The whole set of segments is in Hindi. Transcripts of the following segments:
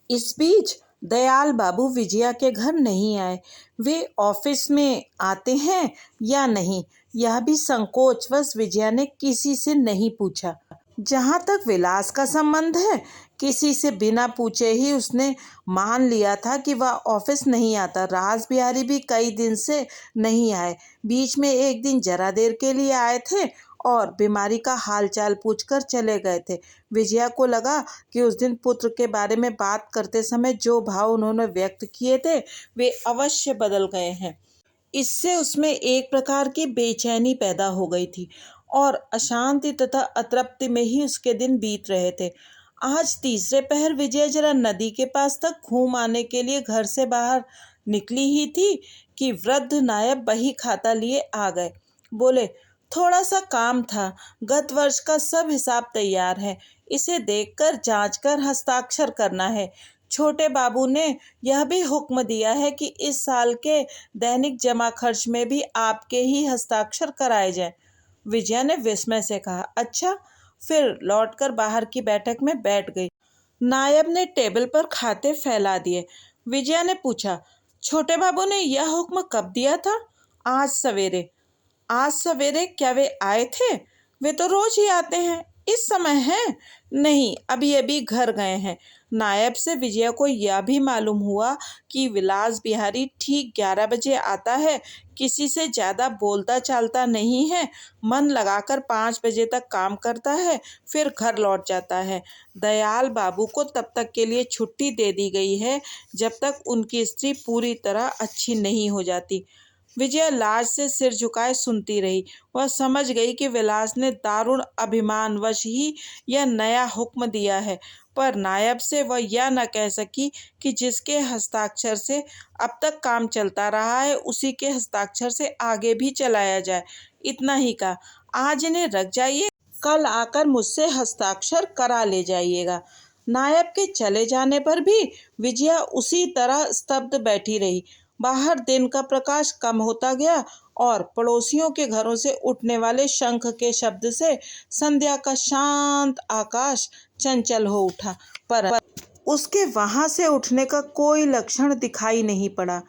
इस बीच दयाल बाबू विजया के घर नहीं आए। वे ऑफिस में आते हैं या नहीं, यह भी संकोचवश विजया ने किसी से नहीं पूछा। जहाँ तक विलास का संबंध है, किसी से बिना पूछे ही उसने मान लिया था कि वह ऑफिस नहीं आता। राज बिहारी भी कई दिन से नहीं आए। बीच में एक दिन जरा देर के लिए आए थे और बीमारी का हालचाल पूछकर चले गए थे। विजया को लगा कि उस दिन पुत्र के बारे में बात करते समय जो भाव उन्होंने व्यक्त किए थे वे अवश्य बदल गए हैं। इससे उसमें एक प्रकार की बेचैनी पैदा हो गई थी और अशांति तथा अतृप्ति में ही उसके दिन बीत रहे थे। आज तीसरे पहर विजय जरा नदी के पास तक घूम आने के लिए घर से बाहर निकली ही थी कि वृद्ध नायब बही खाता लिए आ गए। बोले, थोड़ा सा काम था, गत वर्ष का सब हिसाब तैयार है, इसे देखकर जांचकर हस्ताक्षर करना है। छोटे बाबू ने यह भी हुक्म दिया है कि इस साल के दैनिक जमा खर्च में भी आपके ही हस्ताक्षर कराए जाएं। विजया ने विस्मय से कहा, अच्छा। फिर लौटकर बाहर की बैठक में बैठ गई। नायब ने टेबल पर खाते फैला दिए। विजया ने पूछा, छोटे बाबू ने यह हुक्म कब दिया था? आज सवेरे। आज सवेरे क्या वे आए थे? वे तो रोज ही आते हैं। इस समय हैं? नहीं, अभी अभी घर गए हैं। नायब से विजया को यह भी मालूम हुआ कि विलास बिहारी ठीक 11 बजे आता है, किसी से ज़्यादा बोलता चालता नहीं है, मन लगाकर 5 बजे तक काम करता है, फिर घर लौट जाता है। दयाल बाबू को तब तक के लिए छुट्टी दे दी गई है जब तक उनकी स्त्री पूरी तरह अच्छी नहीं हो जाती। विजया लाज से सिर झुकाए सुनती रही। वह समझ गई कि विलास ने दारुण अभिमानवश ही यह नया हुक्म दिया है, पर नायब से वह यह न कह सकी कि जिसके हस्ताक्षर से अब तक काम चलता रहा है उसी के हस्ताक्षर से आगे भी चलाया जाए। इतना ही कहा, आज इन्हें रख जाइए, कल आकर मुझसे हस्ताक्षर करा ले जाइएगा। नायब के चले जाने पर भी विजया उसी तरह स्तब्ध बैठी रही। बाहर दिन का प्रकाश कम होता गया और पड़ोसियों के घरों से उठने वाले शंख के शब्द से संध्या का शांत आकाश चंचल हो उठा, पर उसके वहां से उठने का कोई लक्षण दिखाई नहीं पड़ा।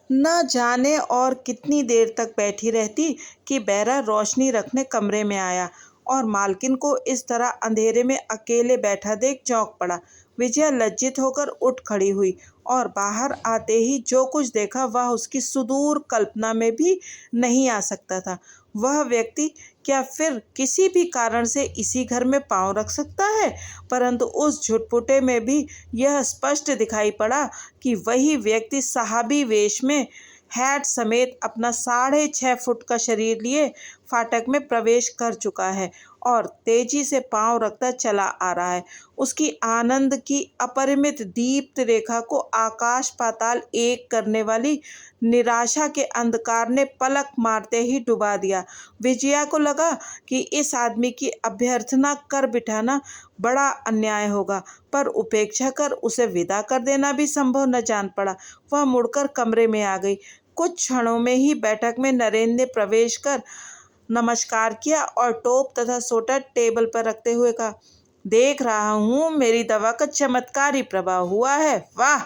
न जाने और कितनी देर तक बैठी रहती कि बैरा रोशनी रखने कमरे में आया और मालकिन को इस तरह अंधेरे में अकेले बैठा देख चौंक पड़ा। विजया लज्जित होकर उठ खड़ी हुई और बाहर आते ही जो कुछ देखा वह उसकी सुदूर कल्पना में भी नहीं आ सकता था। वह व्यक्ति क्या फिर किसी भी कारण से इसी घर में पांव रख सकता है? परंतु उस झुटपुटे में भी यह स्पष्ट दिखाई पड़ा कि वही व्यक्ति साहबी वेश में हैट समेत अपना 6.5 फुट का शरीर लिए फाटक में प्रवेश कर चुका है और तेजी से पांव रखता चला आ रहा है। उसकी आनंद की अपरिमित दीप्त रेखा को आकाश पाताल एक करने वाली निराशा के अंधकार ने पलक मारते ही डुबा दिया। विजया को लगा कि इस आदमी की अभ्यर्थना कर बिठाना बड़ा अन्याय होगा, पर उपेक्षा कर उसे विदा कर देना भी संभव न जान पड़ा। वह मुड़कर कमरे में आ गई। कुछ क्षणों में ही बैठक में नरेंद्र ने प्रवेश कर नमस्कार किया और टोप तथा सोटा टेबल पर रखते हुए कहा, देख रहा हूँ मेरी दवा का चमत्कारी प्रभाव हुआ है। वाह!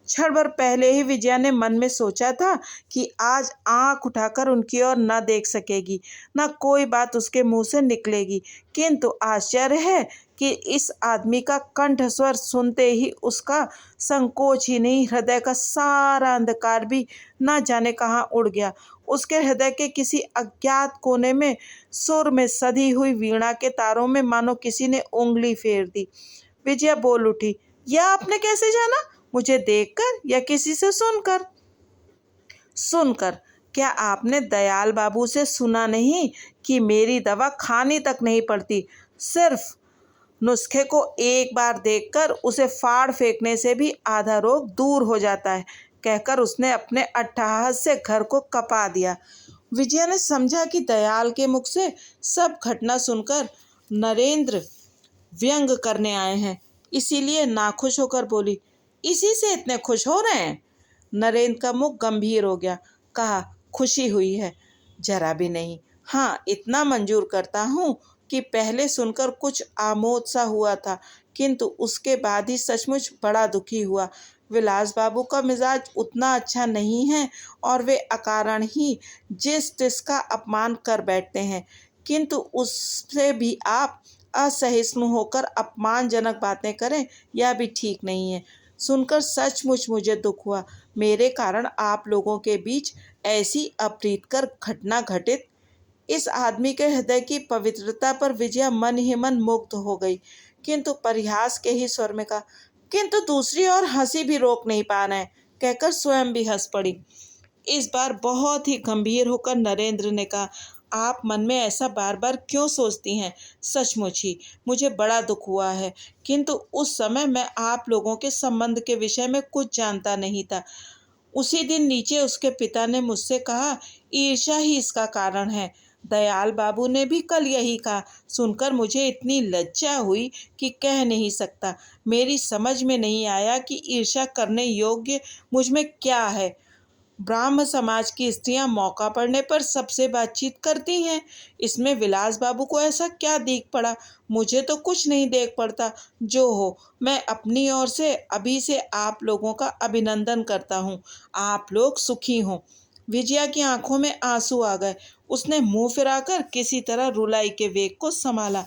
क्षण भर पहले ही विजया ने मन में सोचा था कि आज आंख उठाकर उनकी ओर न देख सकेगी, न कोई बात उसके मुंह से निकलेगी, किंतु आश्चर्य है कि इस आदमी का कंठ स्वर सुनते ही उसका संकोच ही नहीं, हृदय का सारा अंधकार भी न जाने कहाँ उड़ गया। उसके हृदय के किसी अज्ञात कोने में सुर में सधी हुई वीणा के तारों में मानो किसी ने उंगली फेर दी। विजया बोल उठी, यह आपने कैसे जाना? मुझे देखकर या किसी से सुनकर? सुनकर। क्या आपने दयाल बाबू से सुना नहीं कि मेरी दवा खानी तक नहीं पड़ती, सिर्फ नुस्खे को एक बार देखकर उसे फाड़ फेंकने से भी आधा रोग दूर हो जाता है, कहकर उसने अपने अट्टहास से घर को कपा दिया। विजया ने समझा कि दयाल के मुख से सब घटना सुनकर नरेंद्र व्यंग करने आए हैं, इसीलिए नाखुश होकर बोली, इसी से इतने खुश हो रहे हैं? नरेंद्र का मुख गंभीर हो गया। कहा, खुशी हुई है? जरा भी नहीं। हाँ, इतना मंजूर करता हूँ कि पहले सुनकर कुछ आमोद सा हुआ था, किंतु उसके बाद ही सचमुच बड़ा दुखी हुआ। विलास बाबू का मिजाज उतना अच्छा नहीं है और वे अकारण ही जिस तिस का अपमान कर बैठते हैं, किंतु उससे भी आप असहिष्णु होकर अपमानजनक बातें करें, यह भी ठीक नहीं है। सुनकर सचमुच मुझे दुख हुआ। मेरे कारण आप लोगों के बीच ऐसी अप्रीतकर घटना घटित। इस आदमी के हृदय की पवित्रता पर विजया मन ही मन मुग्ध हो गई, किंतु परिहास के ही स्वर में कहा, किंतु दूसरी ओर हंसी भी रोक नहीं पा रहे, कहकर स्वयं भी हंस पड़ी। इस बार बहुत ही गंभीर होकर नरेंद्र ने कहा, आप मन में ऐसा बार बार क्यों सोचती हैं? सचमुच ही मुझे बड़ा दुख हुआ है, किंतु उस समय मैं आप लोगों के संबंध के विषय में कुछ जानता नहीं था। उसी दिन नीचे उसके पिता ने मुझसे कहा, ईर्ष्या ही इसका कारण है। दयाल बाबू ने भी कल यही कहा। सुनकर मुझे इतनी लज्जा हुई कि कह नहीं सकता। मेरी समझ में नहीं आया कि ईर्ष्या करने योग्य मुझ में क्या है। ब्राह्म समाज की स्त्रियां मौका पड़ने पर सबसे बातचीत करती हैं, इसमें विलास बाबू को ऐसा क्या दिख पड़ा? मुझे तो कुछ नहीं देख पड़ता। जो हो, मैं अपनी ओर से अभी से आप लोगों का अभिनंदन करता हूँ। आप लोग सुखी हों। विजया की आंखों में आंसू आ गए। उसने मुंह फिराकर किसी तरह रुलाई के वेग को संभाला।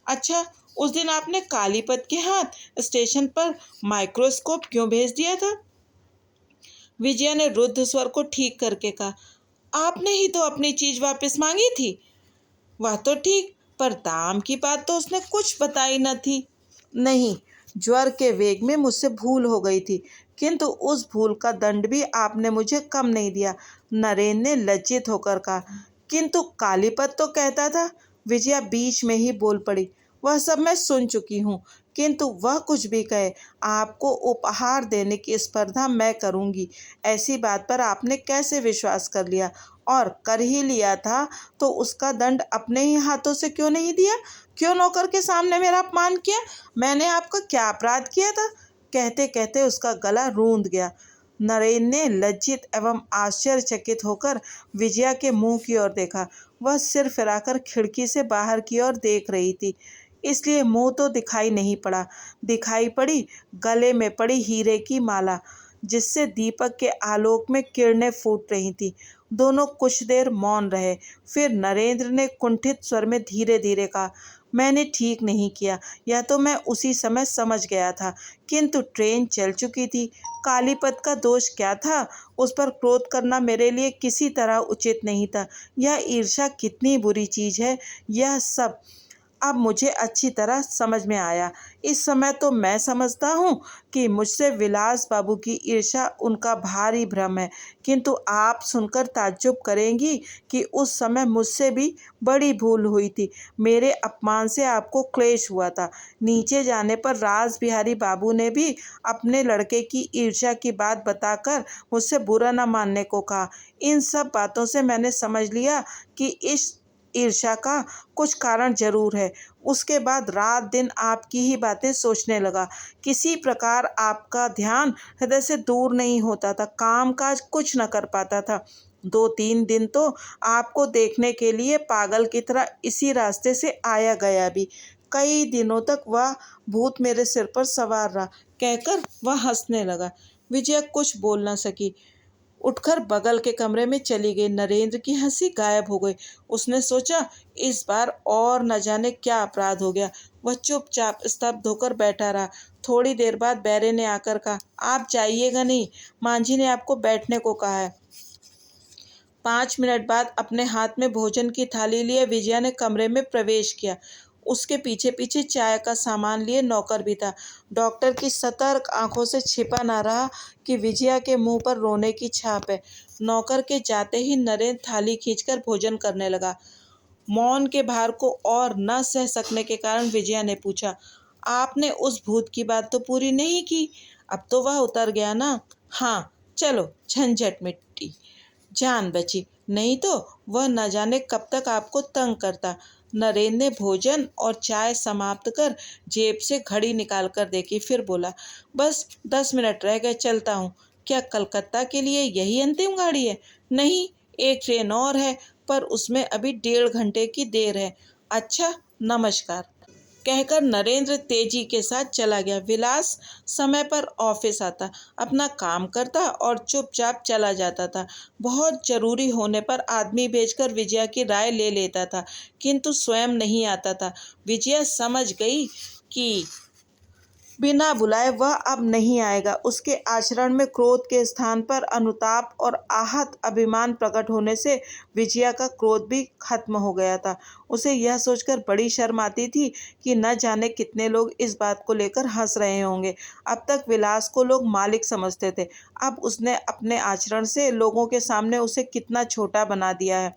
अच्छा, उस दिन आपने कालीपत के हाथ स्टेशन पर माइक्रोस्कोप क्यों भेज दिया था? विजया ने रुद्ध स्वर को ठीक करके कहा, आपने ही तो अपनी चीज वापस मांगी थी। वह तो ठीक, पर दाम की बात तो उसने कुछ बताई न थी। नहीं, ज्वर के वेग में मुझसे भूल हो गई थी, किंतु उस भूल का दंड भी आपने मुझे कम नहीं दिया। नरेन ने लज्जित होकर कहा, किंतु कालीपत तो कहता था। विजया बीच में ही बोल पड़ी, वह सब मैं सुन चुकी हूँ, किंतु वह कुछ भी कहे, आपको उपहार देने की स्पर्धा मैं करूँगी। ऐसी बात पर आपने कैसे विश्वास कर लिया? और कर ही लिया था तो उसका दंड अपने ही हाथों से क्यों नहीं दिया? क्यों नौकर के सामने मेरा अपमान किया? मैंने आपका क्या अपराध किया था? कहते कहते उसका गला रूंध गया। नरेन ने लज्जित एवं आश्चर्यचकित होकर विजया के मुंह की ओर देखा। वह सिर फिराकर खिड़की से बाहर की ओर देख रही थी, इसलिए मुंह तो दिखाई नहीं पड़ा। दिखाई पड़ी गले में पड़ी हीरे की माला, जिससे दीपक के आलोक में किरणें फूट रही थीं। दोनों कुछ देर मौन रहे। फिर नरेंद्र ने कुंठित स्वर में धीरे धीरे कहा, मैंने ठीक नहीं किया, यह तो मैं उसी समय समझ गया था, किंतु ट्रेन चल चुकी थी। कालीपत का दोष क्या था? उस पर क्रोध करना मेरे लिए किसी तरह उचित नहीं था। यह ईर्ष्या कितनी बुरी चीज़ है, यह सब अब मुझे अच्छी तरह समझ में आया। इस समय तो मैं समझता हूँ कि मुझसे विलास बाबू की ईर्ष्या उनका भारी भ्रम है, किंतु आप सुनकर ताज्जुब करेंगी कि उस समय मुझसे भी बड़ी भूल हुई थी। मेरे अपमान से आपको क्लेश हुआ था। नीचे जाने पर राज बिहारी बाबू ने भी अपने लड़के की ईर्ष्या की बात बताकर मुझसे बुरा न मानने को कहा। इन सब बातों से मैंने समझ लिया कि इस ईर्ष्या का कुछ कारण जरूर है। उसके बाद रात दिन आपकी ही बातें सोचने लगा। किसी प्रकार आपका ध्यान हृदय से दूर नहीं होता था। काम काज कुछ न कर पाता था। 2-3 दिन तो आपको देखने के लिए पागल की तरह इसी रास्ते से आया गया भी। कई दिनों तक वह भूत मेरे सिर पर सवार रहा, कहकर वह हंसने लगा। विजया कुछ बोल न सकी, उठकर बगल के कमरे में चली गई। नरेंद्र की हंसी गायब हो गई। उसने सोचा, इस बार और न जाने क्या अपराध हो गया। वह चुपचाप स्तब्ध होकर बैठा रहा। थोड़ी देर बाद बैरे ने आकर कहा, आप जाइएगा नहीं, मांझी ने आपको बैठने को कहा है। 5 मिनट बाद अपने हाथ में भोजन की थाली लिए विजया ने कमरे में प्रवेश किया। उसके पीछे पीछे चाय का सामान लिए नौकर भी था। डॉक्टर की सतर्क आंखों से छिपा न रहा कि विजया के मुंह पर रोने की छाप है। नौकर के जाते ही नरेंद्र थाली खींचकर भोजन करने लगा। मौन के भार को और न सह सकने के कारण विजया ने पूछा, आपने उस भूत की बात तो पूरी नहीं की? अब तो वह उतर गया ना? हाँ, चलो, झंझट मिट्टी, जान बची, नहीं तो वह न जाने कब तक आपको तंग करता। नरेन ने भोजन और चाय समाप्त कर जेब से घड़ी निकाल कर देखी, फिर बोला, बस 10 मिनट रह गए, चलता हूँ। क्या कलकत्ता के लिए यही अंतिम गाड़ी है? नहीं, एक ट्रेन और है, पर उसमें अभी 1.5 घंटे की देर है। अच्छा, नमस्कार। कहकर नरेंद्र तेजी के साथ चला गया। विलास समय पर ऑफिस आता, अपना काम करता और चुपचाप चला जाता था। बहुत जरूरी होने पर आदमी भेजकर विजया की राय ले लेता था, किंतु स्वयं नहीं आता था। विजया समझ गई कि बिना बुलाए वह अब नहीं आएगा। उसके आचरण में क्रोध के स्थान पर अनुताप और आहत अभिमान प्रकट होने से विजया का क्रोध भी खत्म हो गया था। उसे यह सोचकर बड़ी शर्म आती थी कि न जाने कितने लोग इस बात को लेकर हंस रहे होंगे। अब तक विलास को लोग मालिक समझते थे, अब उसने अपने आचरण से लोगों के सामने उसे कितना छोटा बना दिया है।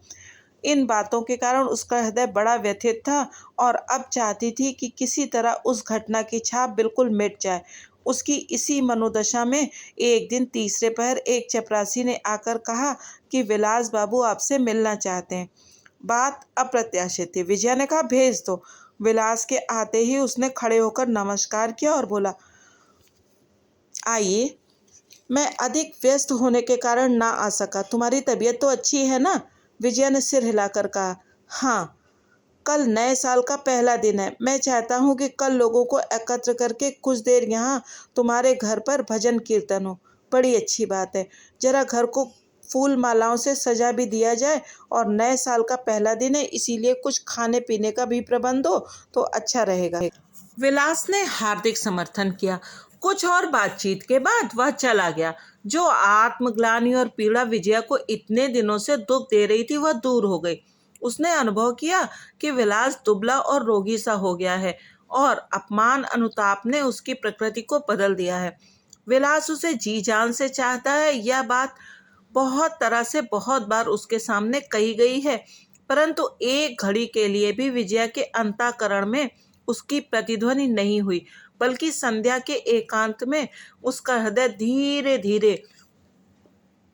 इन बातों के कारण उसका हृदय बड़ा व्यथित था और अब चाहती थी कि किसी तरह उस घटना की छाप बिल्कुल मिट जाए। उसकी इसी मनोदशा में एक दिन तीसरे पहर एक चपरासी ने आकर कहा कि विलास बाबू आपसे मिलना चाहते हैं। बात अप्रत्याशित थी। विजया ने कहा, भेज दो। विलास के आते ही उसने खड़े होकर नमस्कार किया और बोला, आइए। मैं अधिक व्यस्त होने के कारण ना आ सका। तुम्हारी तबीयत तो अच्छी है ना? विजया ने सिर हिलाकर कहा, हाँ। कल नए साल का पहला दिन है। मैं चाहता हूँ कि कल लोगों को एकत्र करके कुछ देर यहाँ तुम्हारे घर पर भजन कीर्तन हो। बड़ी अच्छी बात है। जरा घर को फूल मालाओं से सजा भी दिया जाए और नए साल का पहला दिन है, इसीलिए कुछ खाने पीने का भी प्रबंध हो तो अच्छा रहेगा। विलास ने हार्दिक समर्थन किया। कुछ और बातचीत के बाद वह चला गया। जो आत्मग्लानि और पीड़ा विजया को इतने दिनों से दुख दे रही थी, वह दूर हो गई। उसने अनुभव किया कि विलास दुबला और रोगी सा हो गया है और अपमान अनुताप ने उसकी प्रकृति को बदल दिया है। विलास उसे जी जान से चाहता है, यह बात बहुत तरह से बहुत बार उसके सामने कही गई है, परंतु एक घड़ी के लिए भी विजया के अंतःकरण में उसकी प्रतिध्वनि नहीं हुई, बल्कि संध्या के एकांत में उसका हृदय धीरे धीरे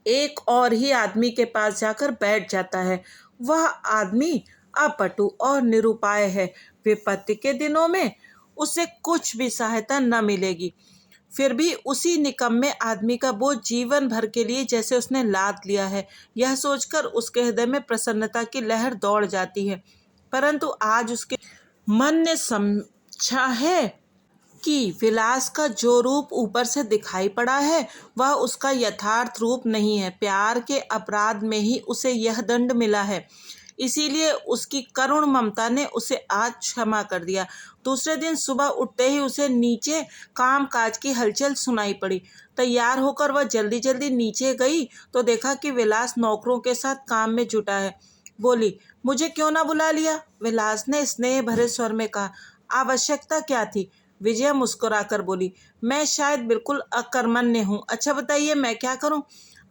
एक और ही आदमी के पास जाकर बैठ जाता है। वह आदमी अपटु और निरुपाय है। विपत्ति के दिनों में उसे कुछ भी सहायता न मिलेगी, फिर भी उसी निकम्मे आदमी का बोझ जीवन भर के लिए जैसे उसने लाद लिया है। यह सोचकर उसके हृदय में प्रसन्नता की लहर दौड़ जाती है, परंतु आज उसके मन ने समझा है कि विलास का जो रूप ऊपर से दिखाई पड़ा है वह उसका यथार्थ रूप नहीं है। प्यार के अपराध में ही उसे यह दंड मिला है, इसीलिए उसकी करुण ममता ने उसे आज क्षमा कर दिया। दूसरे दिन सुबह उठते ही उसे नीचे काम काज की हलचल सुनाई पड़ी। तैयार होकर वह जल्दी जल्दी नीचे गई तो देखा कि विलास नौकरों के साथ काम में जुटा है। बोली, मुझे क्यों ना बुला लिया? विलास ने स्नेह भरे स्वर में कहा। आवश्यकता क्या थी? विजया मुस्कुराकर बोली, मैं शायद बिल्कुल अकर्मण्य हूँ। अच्छा बताइए, मैं क्या करूँ?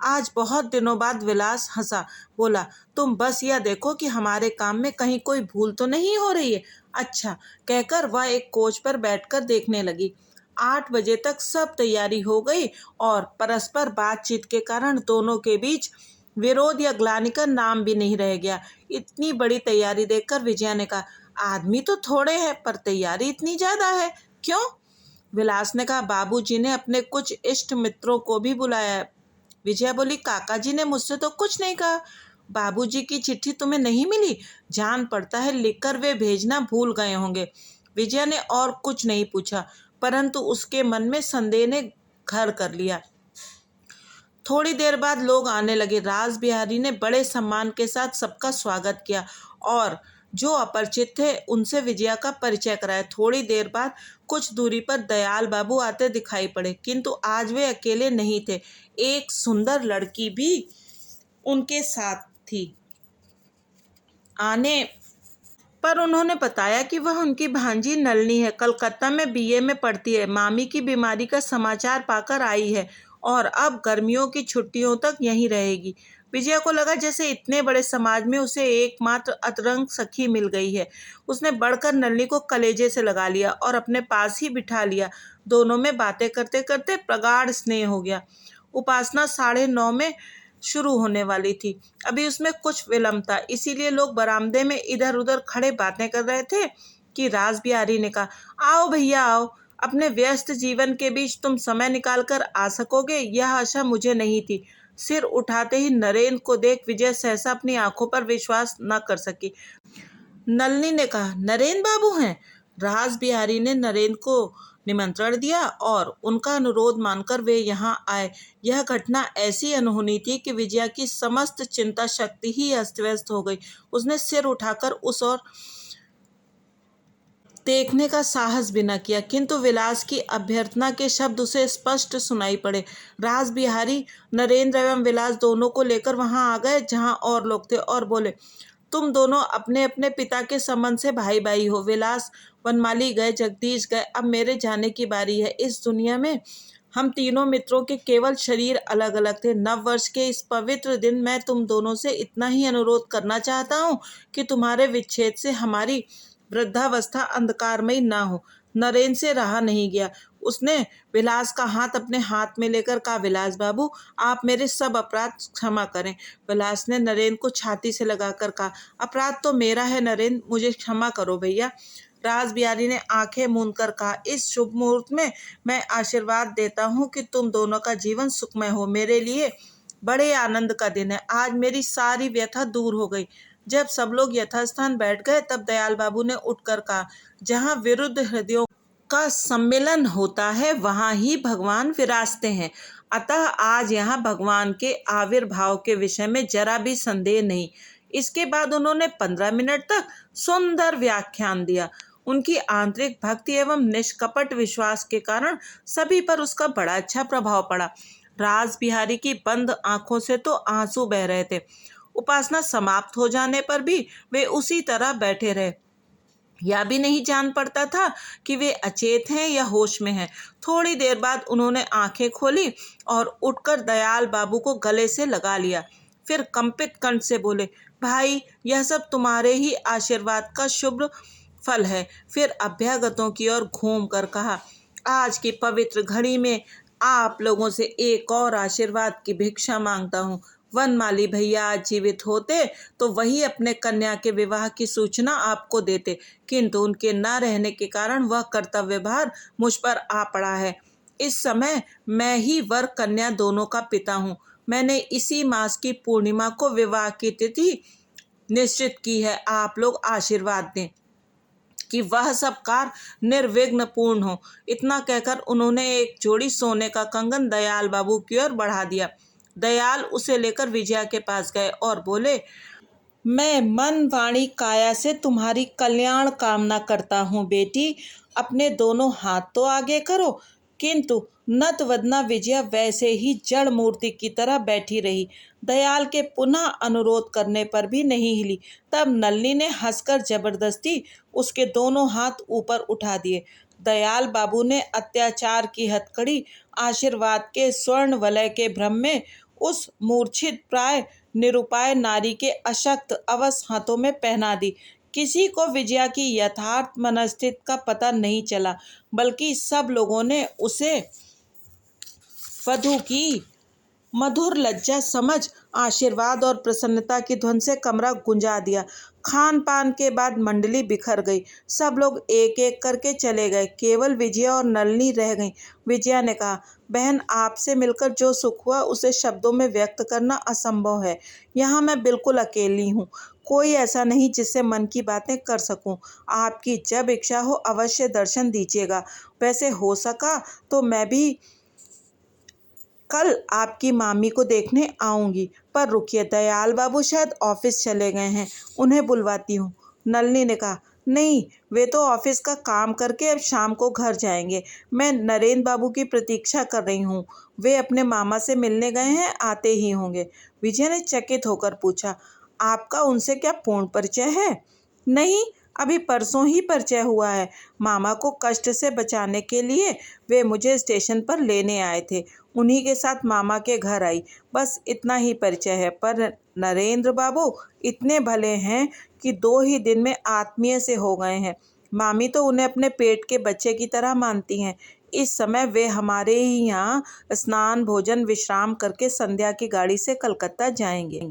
आज बहुत दिनों बाद विलास हंसा। बोला, तुम बस यह देखो कि हमारे काम में कहीं कोई भूल तो नहीं हो रही है। अच्छा, कहकर वह एक कोच पर बैठकर देखने लगी। 8 बजे तक सब तैयारी हो गई और परस्पर बातचीत के कारण दोनों के बीच विरोध या ग्लानि का नाम भी नहीं रह गया। इतनी बड़ी तैयारी देखकर विजया ने कहा, आदमी तो थोड़े हैं पर तैयारी इतनी ज्यादा है, क्यों? विलास ने कहा, बाबूजी ने अपने कुछ इष्ट मित्रों को भी बुलाया है। विजया बोली, काका जी ने मुझसे तो कुछ नहीं कहा। बाबूजी की चिट्ठी तुम्हें नहीं मिली? जान पड़ता है लिखकर वे भेजना भूल गए होंगे। विजया ने और कुछ नहीं पूछा, परंतु उसके मन में संदेह ने घर कर लिया। थोड़ी देर बाद लोग आने लगे। राज बिहारी ने बड़े सम्मान के साथ सबका स्वागत किया और जो अपरिचित थे उनसे विजया का परिचय कराया। थोड़ी देर बाद कुछ दूरी पर दयाल बाबू आते दिखाई पड़े, किंतु आज वे अकेले नहीं थे, एक सुंदर लड़की भी उनके साथ थी। आने पर उन्होंने बताया कि वह उनकी भांजी नलिनी है, कलकत्ता में बीए में पढ़ती है, मामी की बीमारी का समाचार पाकर आई है और अब गर्मियों की छुट्टियों तक यहीं रहेगी। विजया को लगा जैसे इतने बड़े समाज में उसे एकमात्र अतरंग सखी मिल गई है। उसने बढ़कर नलिनी को कलेजे से लगा लिया और अपने पास ही बिठा लिया। दोनों में बातें करते करते प्रगाढ़ स्नेह हो गया। उपासना 9:30 में शुरू होने वाली थी। अभी उसमें कुछ विलंब था, इसीलिए लोग बरामदे में इधर उधर खड़े बातें कर रहे थे कि राज बिहारी ने कहा, आओ भैया आओ, अपने व्यस्त जीवन के बीच तुम समय निकाल कर आ सकोगे, यह आशा मुझे नहीं थी। सिर उठाते ही नरेंद्र को देख विजय सहसा अपनी आंखों पर विश्वास न कर सकी। नलिनी ने कहा, नरेंद्र बाबू हैं? राज बिहारी ने नरेंद्र को निमंत्रण दिया और उनका अनुरोध मानकर वे यहाँ आए। यह घटना ऐसी अनहोनी थी कि विजया की समस्त चिंता शक्ति ही अस्त व्यस्त हो गई। उसने सिर उठाकर उस ओर देखने का साहस भी न किया, किंतु विलास की अभ्यर्थना के शब्द उसे स्पष्ट सुनाई पड़े। राज बिहारी नरेंद्र एवं विलास दोनों को लेकर वहां आ गए जहां और लोग थे और बोले, तुम दोनों अपने अपने पिता के संबंध से भाई भाई हो। विलास वनमाली गए, जगदीश गए, अब मेरे जाने की बारी है। इस दुनिया में हम तीनों मित्रों के केवल शरीर अलग अलग थे। नव वर्ष के इस पवित्र दिन मैं तुम दोनों से इतना ही अनुरोध करना चाहता हूँ कि तुम्हारे विच्छेद से हमारी वृद्धावस्था अंधकारमयी ना हो। नरेंद्र से रहा नहीं गया। उसने विलास का हाथ अपने हाथ में लेकर कहा, विलास बाबू, आप मेरे सब अपराध क्षमा करें। विलास ने नरेंद्र को छाती से लगाकर कहा, अपराध तो मेरा है नरेंद्र, मुझे क्षमा करो भैया। राज बिहारी ने आंखें मूंद कर कहा, इस शुभ मुहूर्त में मैं आशीर्वाद देता हूँ कि तुम दोनों का जीवन सुखमय हो। मेरे लिए बड़े आनंद का दिन है। आज मेरी सारी व्यथा दूर हो गई। जब सब लोग यथास्थान बैठ गए तब दयाल बाबू ने उठकर कहा, जहाँ विरुद्ध हृदयों का सम्मेलन होता है वहां ही भगवान विराजते हैं। अतः आज यहाँ भगवान के आविर्भाव के विषय में जरा भी संदेह नहीं। इसके बाद उन्होंने 15 मिनट तक सुंदर व्याख्यान दिया। उनकी आंतरिक भक्ति एवं निष्कपट विश्वास के कारण सभी पर उसका बड़ा अच्छा प्रभाव पड़ा। राज बिहारी की बंद आंखों से तो आंसू बह रहे थे। उपासना समाप्त हो जाने पर भी वे उसी तरह बैठे रहे। यह भी नहीं जान पड़ता था कि वे अचेत हैं या होश में हैं। थोड़ी देर बाद उन्होंने आंखें खोली और उठकर दयाल बाबू को गले से लगा लिया। फिर कंपित कंठ से बोले, भाई, यह सब तुम्हारे ही आशीर्वाद का शुभ फल है। फिर अभ्यागतों की ओर घूम कर कहा, आज की पवित्र घड़ी में आप लोगों से एक और आशीर्वाद की भिक्षा मांगता हूँ। वनमाली भैया आज जीवित होते तो वही अपने कन्या के विवाह की सूचना आपको देते, किंतु उनके न रहने के कारण वह कर्तव्य भार मुझ पर आ पड़ा है। इस समय मैं ही वर कन्या दोनों का पिता हूँ। मैंने इसी मास की पूर्णिमा को विवाह की तिथि निश्चित की है। आप लोग आशीर्वाद दें कि वह सब कार्य निर्विघ्न पूर्ण हो। इतना कहकर उन्होंने एक जोड़ी सोने का कंगन दयाल बाबू की ओर बढ़ा दिया। दयाल उसे लेकर विजया के पास गए और बोले, मैं मन वाणी काया से तुम्हारी कल्याण कामना करता हूँ बेटी। अपने दोनों हाथ तो आगे करो। किंतु नतवदना विजया वैसे ही जड़ मूर्ति की तरह बैठी रही। दयाल के पुनः अनुरोध करने पर भी नहीं हिली। तब नलिनी ने हंसकर जबरदस्ती उसके दोनों हाथ ऊपर उठा दिए। दयाल बाबू ने अत्याचार की हथकड़ी आशीर्वाद के स्वर्ण वलय के भ्रम में उस मूर्छित प्राय निरुपाय नारी के अशक्त अवश हाथों में पहना दी। किसी को विजया की यथार्थ मनस्थिति का पता नहीं चला, बल्कि सब लोगों ने उसे वधू की मधुर लज्जा समझ आशीर्वाद और प्रसन्नता की ध्वनि से कमरा गुंजा दिया। खान पान के बाद मंडली बिखर गई। सब लोग एक एक करके चले गए। केवल विजया और नलिनी रह गईं। विजया ने कहा, बहन, आपसे मिलकर जो सुख हुआ उसे शब्दों में व्यक्त करना असंभव है। यहाँ मैं बिल्कुल अकेली हूँ। कोई ऐसा नहीं जिससे मन की बातें कर सकूं। आपकी जब इच्छा हो अवश्य दर्शन दीजिएगा। वैसे हो सका तो मैं भी कल आपकी मामी को देखने आऊंगी। पर रुकिए, दयाल बाबू शायद ऑफिस चले गए हैं, उन्हें बुलवाती हूँ। नलिनी ने कहा, नहीं, वे तो ऑफिस का काम करके अब शाम को घर जाएंगे। मैं नरेंद्र बाबू की प्रतीक्षा कर रही हूँ। वे अपने मामा से मिलने गए हैं, आते ही होंगे। विजय ने चकित होकर पूछा, आपका उनसे क्या पूर्ण परिचय है? नहीं, अभी परसों ही परिचय हुआ है। मामा को कष्ट से बचाने के लिए वे मुझे स्टेशन पर लेने आए थे। उन्हीं के साथ मामा के घर आई। बस इतना ही परिचय है। पर नरेंद्र बाबू इतने भले हैं कि 2 ही दिन में आत्मीय से हो गए हैं। मामी तो उन्हें अपने पेट के बच्चे की तरह मानती हैं। इस समय वे हमारे ही यहाँ स्नान भोजन विश्राम करके संध्या की गाड़ी से कलकत्ता जाएंगे।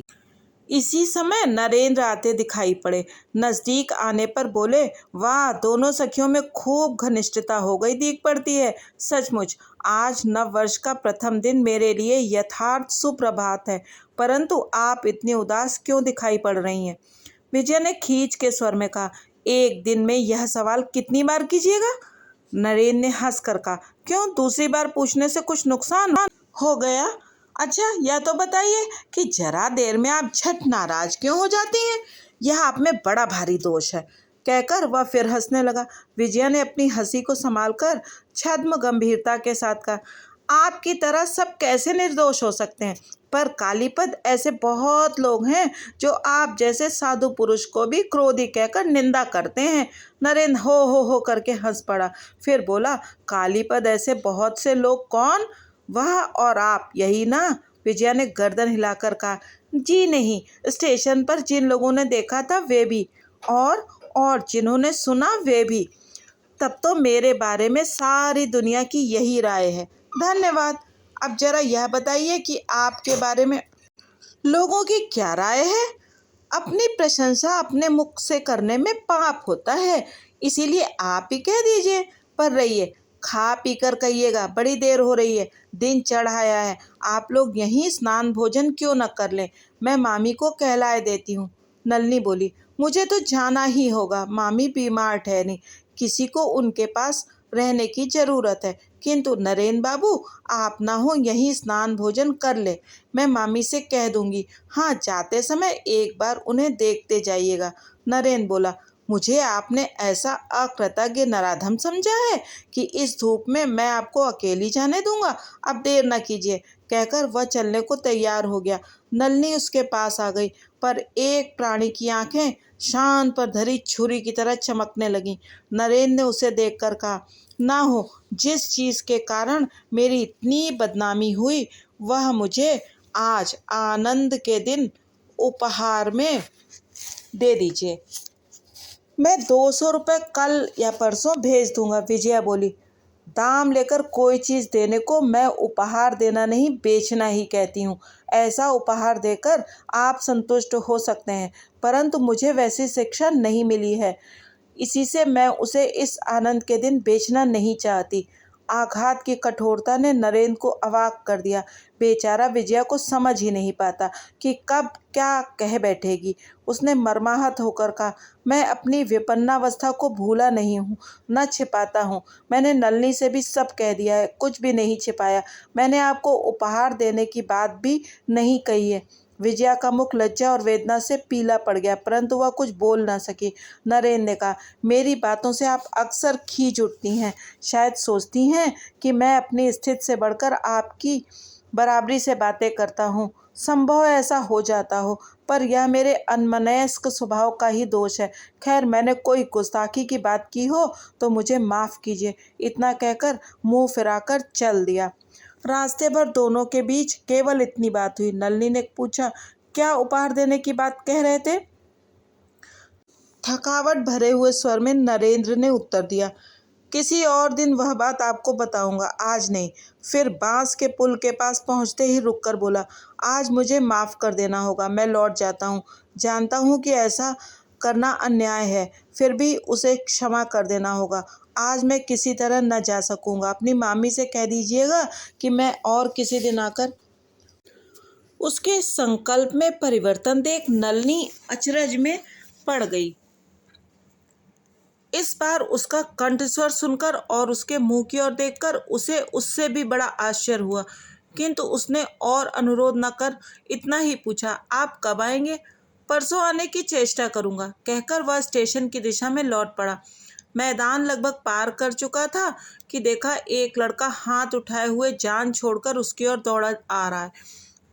इसी समय नरेंद्र आते दिखाई पड़े। नजदीक आने पर बोले, वाह, दोनों सखियों में खूब घनिष्ठता हो गई दिख पड़ती है। सचमुच आज नव वर्ष का प्रथम दिन मेरे लिए यथार्थ सुप्रभात है। परंतु आप इतनी उदास क्यों दिखाई पड़ रही हैं? विजय ने खींच के स्वर में कहा, एक दिन में यह सवाल कितनी बार कीजिएगा? नरेन ने हंस कर कहा, क्यों, दूसरी बार पूछने से कुछ नुकसान हो गया? अच्छा, यह तो बताइए कि जरा देर में आप झट नाराज क्यों हो जाती हैं? यह आप में बड़ा भारी दोष है। कहकर वह फिर हंसने लगा। विजया ने अपनी हंसी को संभालकर छद्म गंभीरता के साथ कहा, आपकी तरह सब कैसे निर्दोष हो सकते हैं? पर कालीपद, ऐसे बहुत लोग हैं जो आप जैसे साधु पुरुष को भी क्रोधी कहकर निंदा करते हैं। नरेंद्र हो करके हंस पड़ा। फिर बोला, कालीपद, ऐसे बहुत से लोग कौन? वह और आप, यही ना? विजया ने गर्दन हिलाकर कहा, जी नहीं, स्टेशन पर जिन लोगों ने देखा था वे भी, और जिन्होंने सुना वे भी। तब तो मेरे बारे में सारी दुनिया की यही राय है। धन्यवाद। अब जरा यह बताइए कि आपके बारे में लोगों की क्या राय है? अपनी प्रशंसा अपने मुख से करने में पाप होता है, इसीलिए आप ही कह दीजिए। पर रहिए, खा पी कर कहिएगा, बड़ी देर हो रही है, दिन चढ़ आया है। आप लोग यहीं स्नान भोजन क्यों न कर लें? मैं मामी को कहलाए देती हूँ। नलिनी बोली, मुझे तो जाना ही होगा, मामी बीमार ठहरी, किसी को उनके पास रहने की ज़रूरत है। किंतु नरेन बाबू, आप ना हो यहीं स्नान भोजन कर ले, मैं मामी से कह दूंगी। हाँ, जाते समय एक बार उन्हें देखते जाइएगा। नरेन बोला, मुझे आपने ऐसा अकृतज्ञ नराधम समझा है कि इस धूप में मैं आपको अकेली जाने दूंगा? अब देर न कीजिए। कहकर वह चलने को तैयार हो गया। नलिनी उसके पास आ गई, पर एक प्राणी की आंखें शान पर धरी छुरी की तरह चमकने लगीं। नरेन ने उसे देखकर कहा, ना हो, जिस चीज़ के कारण मेरी इतनी बदनामी हुई वह मुझे आज आनंद के दिन उपहार में दे दीजिए। मैं 200 रुपये कल या परसों भेज दूंगा। विजया बोली, दाम लेकर कोई चीज़ देने को मैं उपहार देना नहीं, बेचना ही कहती हूँ। ऐसा उपहार देकर आप संतुष्ट हो सकते हैं, परंतु मुझे वैसी शिक्षा नहीं मिली है, इसी से मैं उसे इस आनंद के दिन बेचना नहीं चाहती। आघात की कठोरता ने नरेंद्र को अवाक कर दिया। बेचारा विजया को समझ ही नहीं पाता कि कब क्या कह बैठेगी। उसने मर्माहत होकर कहा, मैं अपनी विपन्नावस्था को भूला नहीं हूँ, न छिपाता हूँ। मैंने नलिनी से भी सब कह दिया है, कुछ भी नहीं छिपाया। मैंने आपको उपहार देने की बात भी नहीं कही है। विजया का मुख लज्जा और वेदना से पीला पड़ गया, परंतु वह कुछ बोल ना सकी। नरेंद्र ने कहा, मेरी बातों से आप अक्सर खींच उठती हैं, शायद सोचती हैं कि मैं अपनी स्थिति से बढ़कर आपकी बराबरी से बातें करता हूँ। संभव है ऐसा हो जाता हो, पर यह मेरे अनमनस्क स्वभाव का ही दोष है। खैर, मैंने कोई गुस्ताखी की बात की हो तो मुझे माफ़ कीजिए। इतना कहकर मुंह फिराकर चल दिया। रास्ते भर दोनों के बीच केवल इतनी बात हुई। नलिनी ने पूछा, क्या उपहार देने की बात कह रहे थे? थकावट भरे हुए स्वर में नरेंद्र ने उत्तर दिया, किसी और दिन वह बात आपको बताऊंगा, आज नहीं। फिर बांस के पुल के पास पहुंचते ही रुककर बोला, आज मुझे माफ़ कर देना होगा, मैं लौट जाता हूं। जानता हूं कि ऐसा करना अन्याय है, फिर भी उसे क्षमा कर देना होगा। आज मैं किसी तरह न जा सकूंगा। अपनी मामी से कह दीजिएगा कि मैं और किसी दिन आकर। उसके संकल्प में परिवर्तन देख नलिनी अचरज में पड़ गई। इस बार उसका कंठस्वर सुनकर और उसके मुंह की ओर देखकर उसे उससे भी बड़ा आश्चर्य हुआ, किंतु उसने और अनुरोध न कर इतना ही पूछा, आप कब आएंगे? परसों आने की चेष्टा करूंगा, कहकर वह स्टेशन की दिशा में लौट पड़ा। मैदान लगभग पार कर चुका था कि देखा, एक लड़का हाथ उठाए हुए जान छोड़कर उसकी ओर दौड़ा आ रहा है।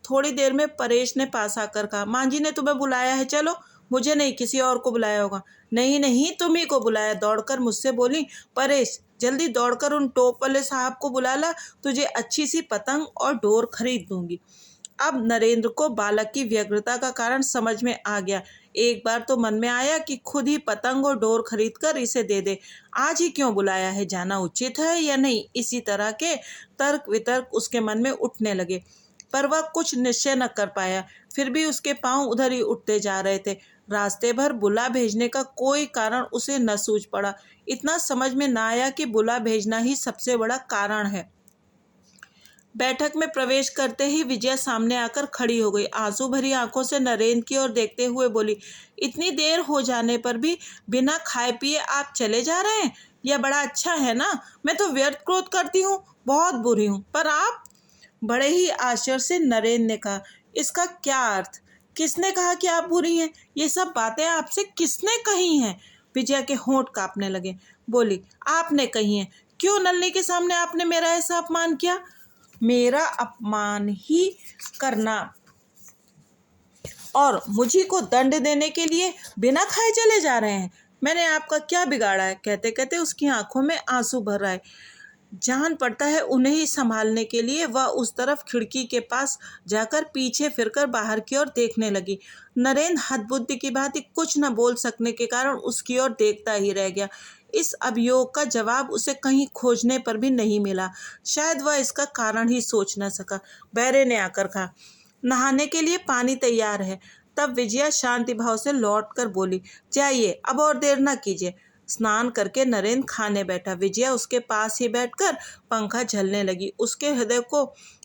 थोड़ी देर में परेश ने पास आकर कहा, मां जी ने तुम्हें बुलाया है, चलो। मुझे नहीं, किसी और को बुलाया होगा। नहीं नहीं, तुम्ही को बुलाया। दौड़कर मुझसे बोली, परेश, जल्दी दौड़कर उन टोप वाले साहब को बुला ला, तुझे अच्छी सी पतंग और डोर खरीद दूंगी। अब नरेंद्र को बालक की व्यग्रता का कारण समझ में आ गया। एक बार तो मन में आया कि खुद ही पतंग और डोर खरीद कर इसे दे दे। आज ही क्यों बुलाया है, जाना उचित है या नहीं, इसी तरह के तर्क वितर्क उसके मन में उठने लगे, पर वह कुछ निश्चय न कर पाया। फिर भी उसके पांव उधर ही उठते जा रहे थे। रास्ते भर बुला भेजने का कोई कारण उसे न सूझ पड़ा। इतना समझ में न आया कि बुला भेजना ही सबसे बड़ा कारण है। बैठक में प्रवेश करते ही विजया सामने आकर खड़ी हो गई। आंसू भरी आंखों से नरेंद्र की ओर देखते हुए बोली, इतनी देर हो जाने पर भी बिना खाए पिए आप चले जा रहे हैं? यह बड़ा अच्छा है ना। मैं तो व्यर्थ क्रोध करती हूँ, बहुत बुरी हूँ, पर आप? बड़े ही आश्चर्य से नरेंद्र ने कहा, इसका क्या अर्थ? किसने कहा कि आप बुरी हैं? ये सब बातें आपसे किसने कही हैं? विजया के होंठ कांपने लगे। बोली, आपने कही हैं। क्यों नलनी के सामने आपने मेरा ऐसा अपमान किया? मेरा अपमान ही करना और मुझी को दंड देने के लिए बिना खाए चले जा रहे हैं? मैंने आपका क्या बिगाड़ा है? कहते कहते उसकी आंखों में आंसू भर आए। जान पड़ता है उन्हें ही संभालने के लिए वह उस तरफ खिड़की के पास जाकर पीछे फिरकर बाहर की ओर देखने लगी। नरेंद्र हतबुद्धि की भांति कुछ न बोल सकने के कारण उसकी ओर देखता ही रह गया। इस अभियोग का जवाब उसे कहीं खोजने पर भी नहीं मिला। शायद वह इसका कारण ही सोच न सका। बैरे ने आकर कहा, नहाने के लिए पानी तैयार है। तब विजया शांति भाव से लौटकर बोली, जाइए, अब और देर न कीजिए। स्नान करके नरेंद्र खाने बैठा। विजया उसके पास ही बैठकर पंखा झलने लगी। उसके हृदय को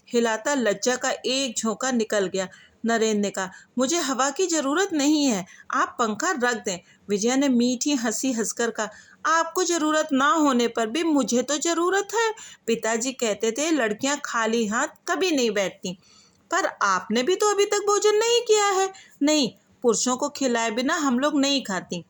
हिलाता लज्जा का एक झोंका निकल गया। नरेंद्र ने कहा, मुझे हवा की जरूरत नहीं है, आप पंखा रख दें। विजया ने मीठी हंसी हंसकर कहा, आपको जरूरत ना होने पर भी मुझे तो जरूरत है। पिताजी कहते थे लड़कियां खाली हाथ कभी नहीं बैठती, पर आपने भी तो अभी तक भोजन नहीं किया है। नहीं, पुरुषों को खिलाए बिना हम लोग नहीं खाती।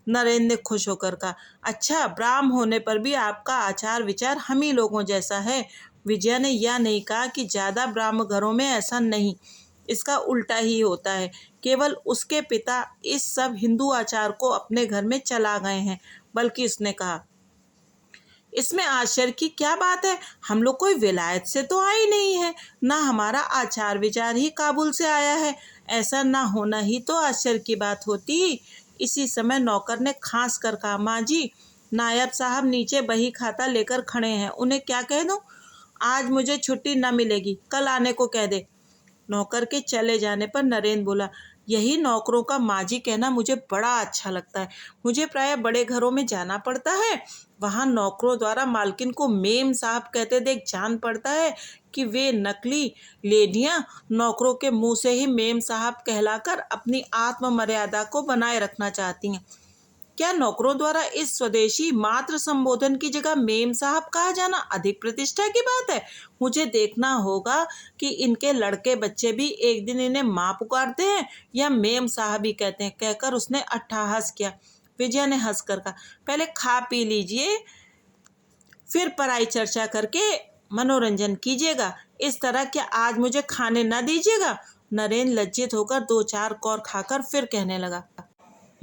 नरेंद्र ने खुश होकर कहा, अच्छा, ब्राह्म होने पर भी आपका आचार विचार हम ही लोगों जैसा है। विजया ने यह नहीं कहा कि ज़्यादा ब्राह्म घरों में ऐसा नहीं, इसका उल्टा ही होता है। केवल उसके पिता इस सब हिंदू आचार को अपने घर में चला गए हैं। बल्कि उसने कहा, इसमें आश्चर्य की क्या बात है? हम लोग कोई विलायत से तो आए नहीं है, ना हमारा आचार विचार ही काबुल से आया है। ऐसा ना होना ही तो आश्चर्य की बात होती। इसी समय नौकर ने खांस कर कहा, माँ जी, नायब साहब नीचे बही खाता लेकर खड़े हैं, उन्हें क्या कह दूं? आज मुझे छुट्टी न मिलेगी, कल आने को कह दे। नौकर के चले जाने पर नरेंद्र बोला, यही नौकरों का माजी कहना मुझे बड़ा अच्छा लगता है। मुझे प्रायः बड़े घरों में जाना पड़ता है, वहाँ नौकरों द्वारा मालकिन को मेम साहब कहते देख जान पड़ता है कि वे नकली लेडियाँ नौकरों के मुंह से ही मेम साहब कहलाकर अपनी आत्ममर्यादा को बनाए रखना चाहती हैं। क्या नौकरों द्वारा इस स्वदेशी मात्र संबोधन की जगह मेम साहब कहा जाना अधिक प्रतिष्ठा की बात है? मुझे देखना होगा कि इनके लड़के बच्चे भी एक दिन इन्हें माँ पुकारते हैं या मेम साहब ही कहते हैं। कहकर उसने अट्टहास किया। विजया ने हंसकर कहा, पहले खा पी लीजिए, फिर पराई चर्चा करके मनोरंजन कीजिएगा। इस तरह क्या आज मुझे खाने न दीजिएगा? नरेंद्र लज्जित होकर 2-4 कौर खाकर फिर कहने लगा,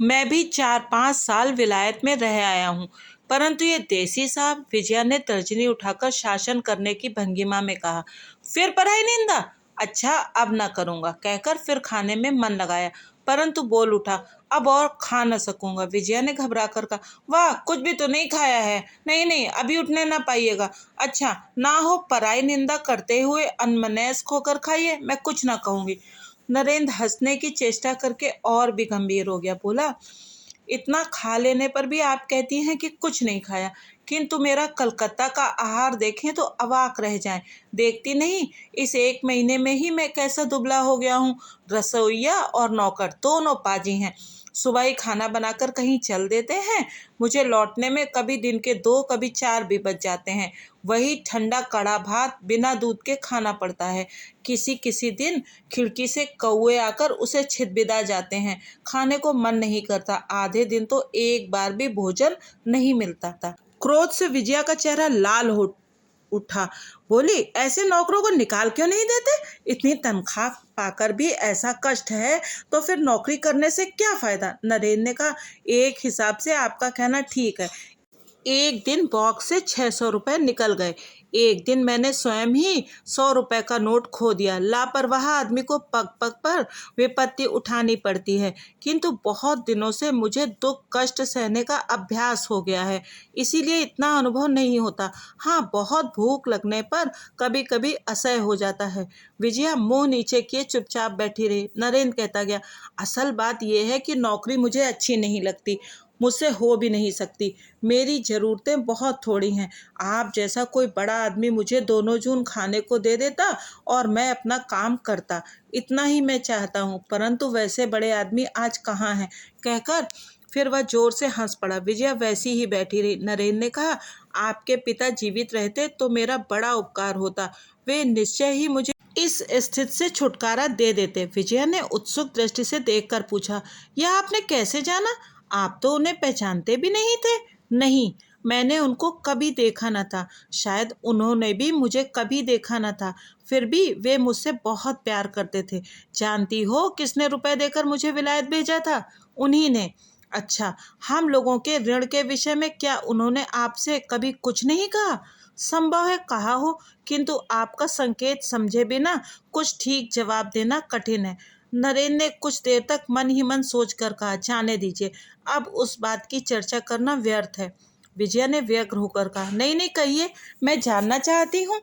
मैं भी 4-5 साल विलायत में रह आया हूँ, परंतु ये देसी साहब। विजया ने तर्जनी उठाकर शासन करने की भंगिमा में कहा, फिर पढ़ाई निंदा? अच्छा, अब ना करूँगा, कहकर फिर खाने में मन लगाया, परंतु बोल उठा, अब और खा न सकूँगा। विजया ने घबरा कर कहा, वाह, कुछ भी तो नहीं खाया है। नहीं नहीं, अभी उठने ना पाइएगा। अच्छा, ना हो पराई निंदा करते हुए अनमनस्क होकर खाइए, मैं कुछ ना कहूँगी। नरेंद्र हंसने की चेष्टा करके और भी गंभीर हो गया। बोला, इतना खा लेने पर भी आप कहती हैं कि कुछ नहीं खाया, किंतु मेरा कलकत्ता का आहार देखें तो अवाक रह जाएं। देखती नहीं, इस 1 महीने में ही मैं कैसा दुबला हो गया हूँ। रसोइया और नौकर दोनों पाजी हैं। सुबह ही खाना बनाकर कहीं चल देते हैं, मुझे लौटने में कभी दिन के 2 कभी 4 भी बज जाते हैं। वही ठंडा कड़ा भात बिना दूध के खाना पड़ता है। किसी किसी दिन खिड़की से कौवे आकर उसे छिदबिदा जाते हैं। खाने को मन नहीं करता। आधे दिन तो एक बार भी भोजन नहीं मिलता था। क्रोध से विजया का चेहरा लाल हो उठा। बोली, ऐसे नौकरों को निकाल क्यों नहीं देते? इतनी तनख्वाह पाकर भी ऐसा कष्ट है तो फिर नौकरी करने से क्या फायदा? नरेंद्र ने कहा, एक हिसाब से आपका कहना ठीक है। एक दिन बॉक्स से 600 रुपये निकल गए। एक दिन मैंने स्वयं ही 100 रुपये का नोट खो दिया। लापरवाह आदमी को पग पग पर विपत्ति उठानी पड़ती है, किंतु बहुत दिनों से मुझे दुख कष्ट सहने का अभ्यास हो गया है, इसीलिए इतना अनुभव नहीं होता। हाँ, बहुत भूख लगने पर कभी कभी असह्य हो जाता है। विजया मुंह नीचे किए चुपचाप बैठी रही। नरेंद्र कहता गया, असल बात यह है कि नौकरी मुझे अच्छी नहीं लगती। मुझसे हो भी नहीं सकती। मेरी ज़रूरतें बहुत थोड़ी हैं। आप जैसा कोई बड़ा आदमी मुझे दोनों जून खाने को दे देता और मैं अपना काम करता, इतना ही मैं चाहता हूँ, परंतु वैसे बड़े आदमी आज कहाँ हैं। कहकर फिर वह जोर से हंस पड़ा। विजया वैसी ही बैठी रही। नरेंद्र ने कहा, आपके पिता जीवित रहते तो मेरा बड़ा उपकार होता। वे निश्चय ही मुझे इस स्थिति से छुटकारा दे देते। विजया ने उत्सुक दृष्टि से देखकर पूछा, यह आपने कैसे जाना? आप तो उन्हें पहचानते भी नहीं थे। नहीं, मैंने उनको कभी देखा न था। शायद उन्होंने भी मुझे कभी देखा न था। फिर भी वे मुझसे बहुत प्यार करते थे। जानती हो किसने रुपए देकर मुझे विलायत भेजा था? उन्हीं ने। अच्छा, हम लोगों के ऋण के विषय में क्या उन्होंने आपसे कभी कुछ नहीं कहा? संभव है कहा हो, किंतु आपका संकेत समझे बिना कुछ ठीक जवाब देना कठिन है। नरेंद्र ने कुछ देर तक मन ही मन सोचकर कहा, जाने दीजिए, अब उस बात की चर्चा करना व्यर्थ है। विजया ने व्यग्र होकर कहा, नहीं नहीं, कहिए, मैं जानना चाहती हूँ।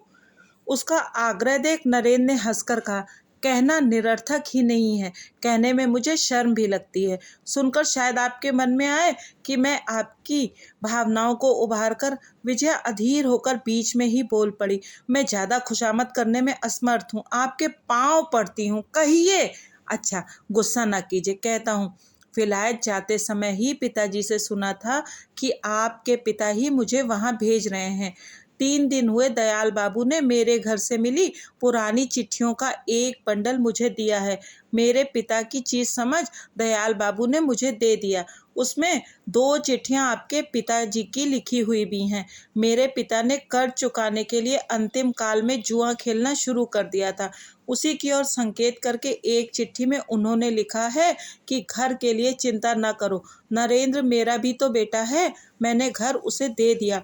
उसका आग्रह देख नरेंद्र ने हंसकर कहा, कहना निरर्थक ही नहीं है, कहने में मुझे शर्म भी लगती है। सुनकर शायद आपके मन में आए कि मैं आपकी भावनाओं को उभार कर। विजया अधीर होकर बीच में ही बोल पड़ी, मैं ज़्यादा खुशामद करने में असमर्थ हूँ, आपके पाँव पड़ती हूँ, कहिए। अच्छा, गुस्सा ना कीजिए, कहता हूँ। विलायत जाते समय ही पिताजी से सुना था कि आपके पिता ही मुझे वहाँ भेज रहे हैं। 3 दिन हुए दयाल बाबू ने मेरे घर से मिली पुरानी चिट्ठियों का एक बंडल मुझे दिया है। मेरे पिता की चीज़ समझ दयाल बाबू ने मुझे दे दिया। उसमें 2 चिट्ठियां आपके पिताजी की लिखी हुई भी हैं। मेरे पिता ने कर्ज चुकाने के लिए अंतिम काल में जुआ खेलना शुरू कर दिया था। उसी की ओर संकेत करके एक चिट्ठी में उन्होंने लिखा है कि घर के लिए चिंता न करो। नरेंद्र मेरा भी तो बेटा है, मैंने घर उसे दे दिया,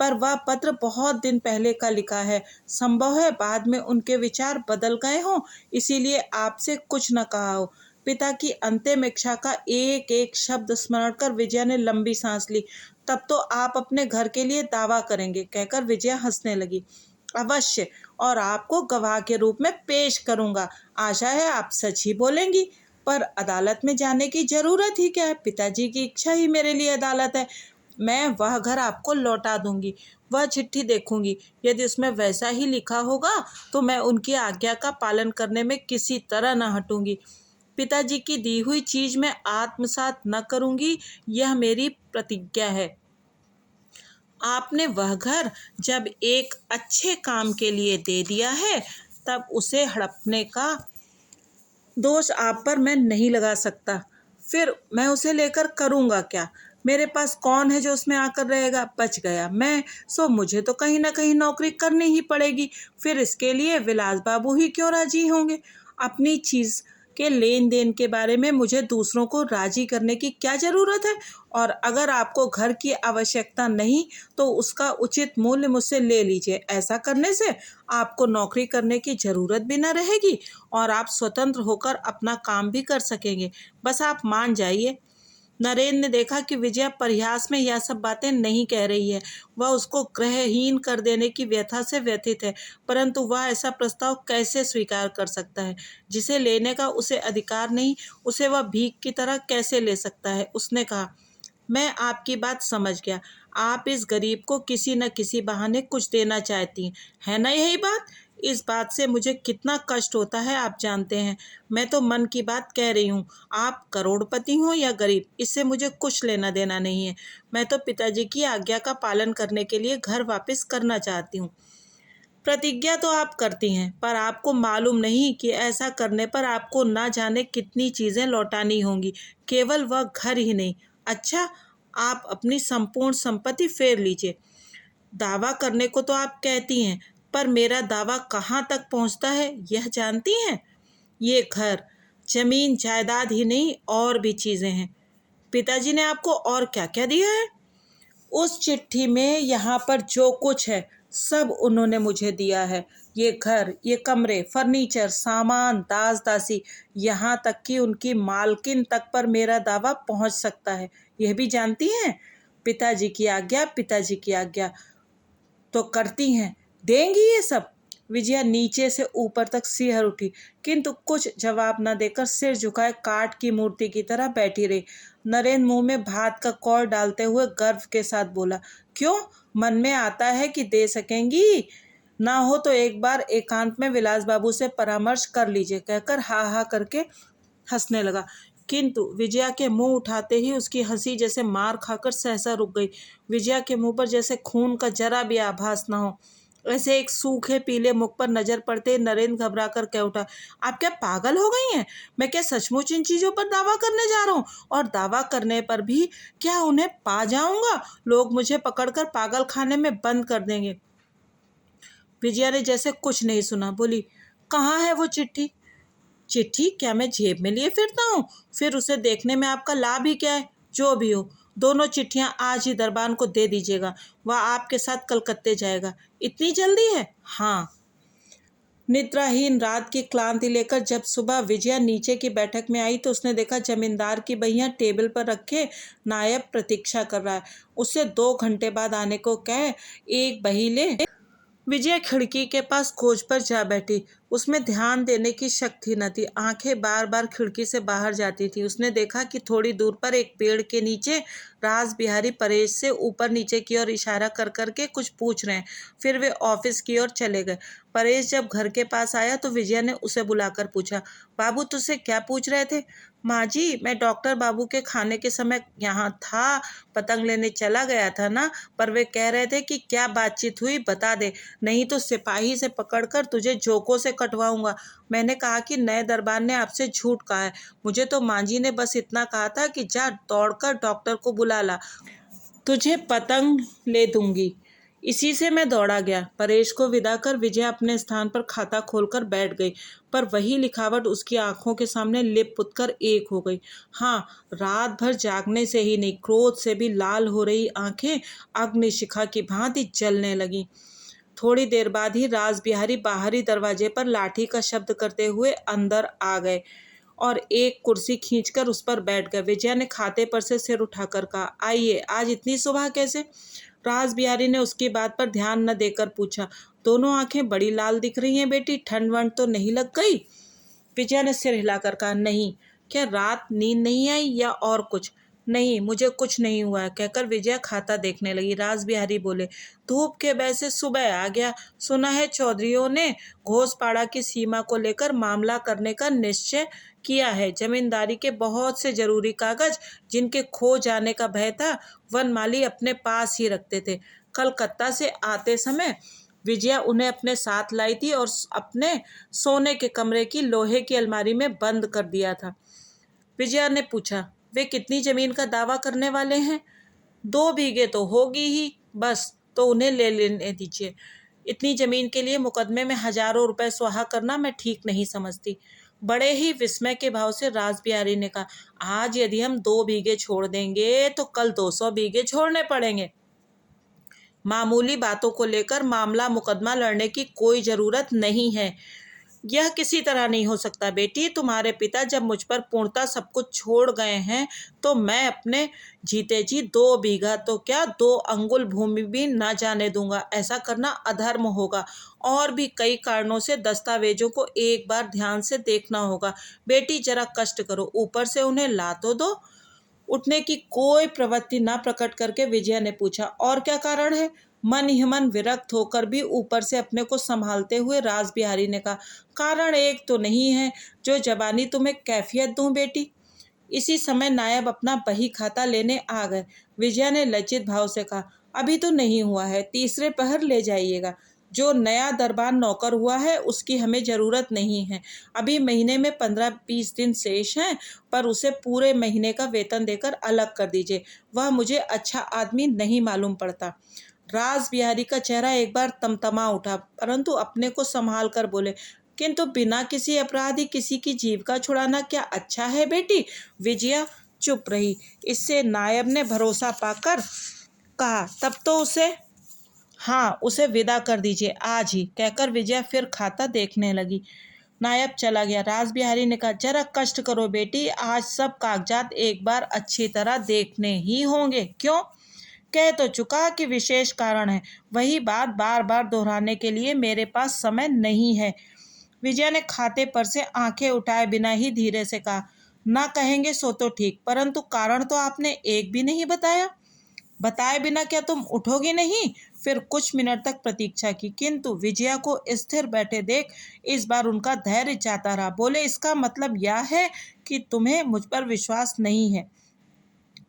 पर वह पत्र बहुत दिन पहले का लिखा है। संभव है बाद में उनके विचार बदल गए हों, इसीलिए आपसे कुछ न कहा हो। पिता की अंतिम इच्छा का एक एक शब्द स्मरण कर विजया ने लंबी सांस ली। तब तो आप अपने घर के लिए दावा करेंगे, कहकर विजया हंसने लगी। अवश्य, और आपको गवाह के रूप में पेश करूंगा। आशा है आप सच ही बोलेंगी। पर अदालत में जाने की जरूरत ही क्या है? पिताजी की इच्छा ही मेरे लिए अदालत है। मैं वह घर आपको लौटा दूंगी, वह चिट्ठी देखूंगी। यदि उसमें वैसा ही लिखा होगा तो मैं उनकी आज्ञा का पालन करने में किसी तरह न हटूंगी। पिताजी की दी हुई चीज मैं आत्मसात न करूंगी, यह मेरी प्रतिज्ञा है। आपने वह घर जब एक अच्छे काम के लिए दे दिया है, तब उसे हड़पने का दोष आप पर मैं नहीं लगा सकता। फिर मैं उसे लेकर करूँगा क्या? मेरे पास कौन है जो उसमें आकर रहेगा? बच गया मैं, सो मुझे तो कहीं ना कहीं नौकरी करनी ही पड़ेगी। फिर इसके लिए विलास बाबू ही क्यों राजी होंगे? अपनी चीज़ के लेन देन के बारे में मुझे दूसरों को राजी करने की क्या ज़रूरत है? और अगर आपको घर की आवश्यकता नहीं तो उसका उचित मूल्य मुझसे ले लीजिए। ऐसा करने से आपको नौकरी करने की ज़रूरत भी न रहेगी और आप स्वतंत्र होकर अपना काम भी कर सकेंगे। बस आप मान जाइए। नरेंद्र ने देखा कि विजया परिहास में यह सब बातें नहीं कह रही है, वह उसको गृहहीन कर देने की व्यथा से व्यथित है, परंतु वह ऐसा प्रस्ताव कैसे स्वीकार कर सकता है जिसे लेने का उसे अधिकार नहीं, उसे वह भीख की तरह कैसे ले सकता है। उसने कहा, मैं आपकी बात समझ गया। आप इस गरीब को किसी न किसी बहाने कुछ देना चाहती हैं, है ना यही बात? इस बात से मुझे कितना कष्ट होता है आप जानते हैं। मैं तो मन की बात कह रही हूँ। आप करोड़पति हो या गरीब, इससे मुझे कुछ लेना देना नहीं है। मैं तो पिताजी की आज्ञा का पालन करने के लिए घर वापस करना चाहती हूँ। प्रतिज्ञा तो आप करती हैं, पर आपको मालूम नहीं कि ऐसा करने पर आपको ना जाने कितनी चीज़ें लौटानी होंगी, केवल वह घर ही नहीं। अच्छा, आप अपनी संपूर्ण संपत्ति फेर लीजिए। दावा करने को तो आप कहती हैं, पर मेरा दावा कहाँ तक पहुँचता है यह जानती हैं? ये घर, जमीन जायदाद ही नहीं और भी चीज़ें हैं। पिताजी ने आपको और क्या क्या दिया है? उस चिट्ठी में यहाँ पर जो कुछ है सब उन्होंने मुझे दिया है। ये घर, ये कमरे, फर्नीचर, सामान, दास दासी, यहाँ तक कि उनकी मालकिन तक पर मेरा दावा पहुँच सकता है। यह भी जानती हैं? पिताजी की आज्ञा, पिताजी की आज्ञा तो करती हैं, देंगी ये सब? विजया नीचे से ऊपर तक सिहर उठी, किंतु कुछ जवाब न देकर सिर झुकाए काठ की मूर्ति की तरह बैठी रही। नरेंद्र मुंह में भात का कौर डालते हुए गर्व के साथ बोला, क्यों, मन में आता है कि दे सकेंगी? ना हो तो एक बार एकांत में विलास बाबू से परामर्श कर लीजिए, कहकर हा हा करके हंसने लगा। किंतु विजया के मुंह उठाते ही उसकी हंसी जैसे मार खाकर सहसा रुक गई। विजया के मुंह पर जैसे खून का जरा भी आभास न हो। ऐसे एक सूखे पीले मुख पर नजर पड़ते नरेंद्र घबरा कर कह उठा, आप क्या पागल हो गई हैं? मैं क्या सचमुच इन चीजों पर दावा करने जा रहा हूँ? और दावा करने पर भी क्या उन्हें पा जाऊंगा? लोग मुझे पकड़कर पागल खाने में बंद कर देंगे। विजया ने जैसे कुछ नहीं सुना, बोली, कहाँ है वो चिट्ठी? चिट्ठी क्या मैं जेब में लिए फिरता हूँ? फिर उसे देखने में आपका लाभ ही क्या है? जो भी हो, दोनों चिट्ठियां आज ही दरबान को दे दीजिएगा। वह आपके साथ कलकत्ते जाएगा। इतनी जल्दी है? हाँ। निद्राहीन रात की क्लांति लेकर जब सुबह विजया नीचे की बैठक में आई तो उसने देखा जमींदार की बहिया टेबल पर रखे नायब प्रतीक्षा कर रहा है। उससे 2 घंटे बाद आने को कह एक बही ले। विजया खिड़की के पास खोज पर जा बैठी। उसमें ध्यान देने की शक्ति न थी। आंखें बार बार खिड़की से बाहर जाती थी। उसने देखा कि थोड़ी दूर पर एक पेड़ के नीचे राज बिहारी परेश से ऊपर नीचे की ओर इशारा कर करके कुछ पूछ रहे हैं। फिर वे ऑफिस की ओर चले गए। परेश जब घर के पास आया तो विजया ने उसे बुलाकर पूछा, बाबू तुझसे क्या पूछ रहे थे? माँ जी, मैं डॉक्टर बाबू के खाने के समय यहाँ था, पतंग लेने चला गया था ना, पर वे कह रहे थे कि क्या बातचीत हुई बता दे, नहीं तो सिपाही से पकड़कर तुझे झोंकों से कटवाऊंगा। मैंने कहा कि नए दरबार ने आपसे झूठ कहा है। मुझे तो माँ जी ने बस इतना कहा था कि जा दौड़कर डॉक्टर को बुला ला, तुझे पतंग ले दूंगी। इसी से मैं दौड़ा गया। परेश को विदा कर विजया अपने स्थान पर खाता खोलकर बैठ गई, पर वही लिखावट उसकी आंखों के सामने लिप पुतकर एक हो गई। हाँ, रात भर जागने से ही नहीं, क्रोध से भी लाल हो रही आंखें अग्निशिखा की भांति जलने लगी। थोड़ी देर बाद ही राज बिहारी बाहरी दरवाजे पर लाठी का शब्द करते हुए अंदर आ गए और एक कुर्सी खींचकर उस पर बैठ गए। विजया ने खाते पर से सिर उठाकर कहा, आइए, आज इतनी सुबह कैसे? राज बिहारी ने उसकी बात पर ध्यान न देकर पूछा, दोनों आंखें बड़ी लाल दिख रही हैं बेटी, ठंड वंड तो नहीं लग गई? विजया ने सिर हिलाकर कहा, नहीं। क्या रात नींद नहीं आई या और कुछ? नहीं, मुझे कुछ नहीं हुआ है, कहकर विजया खाता देखने लगी। राज बिहारी बोले, धूप के भय से सुबह आ गया। सुना है चौधरियों ने घोषपाड़ा की सीमा को लेकर मामला करने का निश्चय किया है। जमींदारी के बहुत से जरूरी कागज जिनके खो जाने का भय था, वनमाली अपने पास ही रखते थे। कलकत्ता से आते समय विजया उन्हें अपने साथ लाई थी और अपने सोने के कमरे की लोहे की अलमारी में बंद कर दिया था। विजया ने पूछा, वे कितनी जमीन का दावा करने वाले हैं? 2 बीघे तो होगी ही बस, तो उन्हें ले लेने दीजिए। इतनी जमीन के लिए मुकदमे में हजारों रुपए स्वाहा करना मैं ठीक नहीं समझती। बड़े ही विस्मय के भाव से राज बिहारी ने कहा, आज यदि हम 2 बीघे छोड़ देंगे तो कल 200 बीघे छोड़ने पड़ेंगे। मामूली बातों को लेकर मामला मुकदमा लड़ने की कोई जरूरत नहीं है। यह किसी तरह नहीं हो सकता बेटी। तुम्हारे पिता जब मुझ पर पूर्णतः सब कुछ छोड़ गए हैं तो मैं अपने जीते जी 2 बीघा तो क्या 2 अंगुल भूमि भी न जाने दूंगा। ऐसा करना अधर्म होगा। और भी कई कारणों से दस्तावेजों को एक बार ध्यान से देखना होगा। बेटी जरा कष्ट करो, ऊपर से उन्हें ला तो दो। उठने की कोई प्रवृत्ति न प्रकट करके विजया ने पूछा, और क्या कारण है? मन ही मन विरक्त होकर भी ऊपर से अपने को संभालते हुए राज बिहारी ने कहा, कारण एक तो नहीं है जो जबानी तुम्हें कैफियत दूं बेटी। इसी समय नायब अपना बही खाता लेने आ गए। विजया ने लज्जित भाव से कहा, अभी तो नहीं हुआ है, तीसरे पहर ले जाइएगा। जो नया दरबार नौकर हुआ है उसकी हमें ज़रूरत नहीं है। अभी महीने में 15-20 दिन शेष हैं, पर उसे पूरे महीने का वेतन देकर अलग कर दीजिए। वह मुझे अच्छा आदमी नहीं मालूम पड़ता। राज बिहारी का चेहरा एक बार तमतमा उठा, परंतु अपने को संभाल कर बोले, किंतु बिना किसी अपराधी किसी की जीविका छुड़ाना क्या अच्छा है बेटी? विजया चुप रही। इससे नायब ने भरोसा पाकर कहा, तब तो उसे विदा कर दीजिए आज ही, कहकर विजया फिर खाता देखने लगी। नायब चला गया। राज बिहारी ने कहा, जरा कष्ट करो बेटी, आज सब कागजात एक बार अच्छी तरह देखने ही होंगे। क्यों? कह तो चुका कि विशेष कारण है, वही बात बार बार दोहराने के लिए मेरे पास समय नहीं है। विजया ने खाते पर से आंखें उठाए बिना ही धीरे से कहा, ना कहेंगे सो तो ठीक, परंतु कारण तो आपने एक भी नहीं बताया। बताए बिना क्या तुम उठोगे नहीं? फिर कुछ मिनट तक प्रतीक्षा की, किंतु विजया को स्थिर बैठे देख इस बार उनका धैर्य जाता रहा। बोले, इसका मतलब यह है कि तुम्हें मुझ पर विश्वास नहीं है।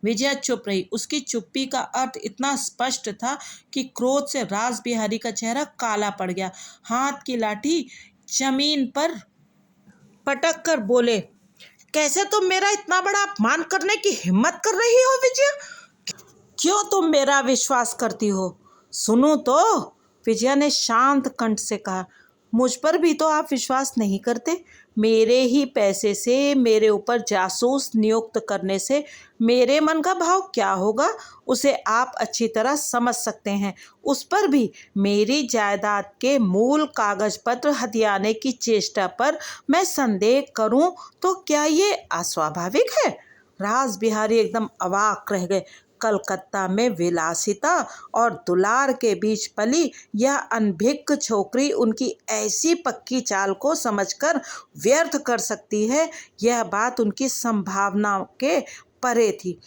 विजया चुप रही। उसकी चुप्पी का अर्थ इतना स्पष्ट था कि क्रोध से राज बिहारी का चेहरा काला पड़ गया। हाथ की लाठी जमीन पर पटक कर बोले, कैसे तुम मेरा इतना बड़ा अपमान करने की हिम्मत कर रही हो विजया? क्यों तुम मेरा विश्वास करती हो? सुनो तो, विजया ने शांत कंठ से कहा, मुझ पर भी तो आप विश्वास नहीं करते। मेरे ही पैसे से मेरे ऊपर जासूस नियुक्त करने से मेरे मन का भाव क्या होगा उसे आप अच्छी तरह समझ सकते हैं। उस पर भी मेरी जायदाद के मूल कागज पत्र हथियाने की चेष्टा पर मैं संदेह करूं तो क्या ये अस्वाभाविक है? राज बिहारी एकदम अवाक रह गए। कलकत्ता में विलासिता और दुलार के बीच पली यह अनभिज्ञ छोकरी उनकी ऐसी पक्की चाल को समझकर व्यर्थ कर सकती है, यह बात उनकी संभावनाओं के परे थी।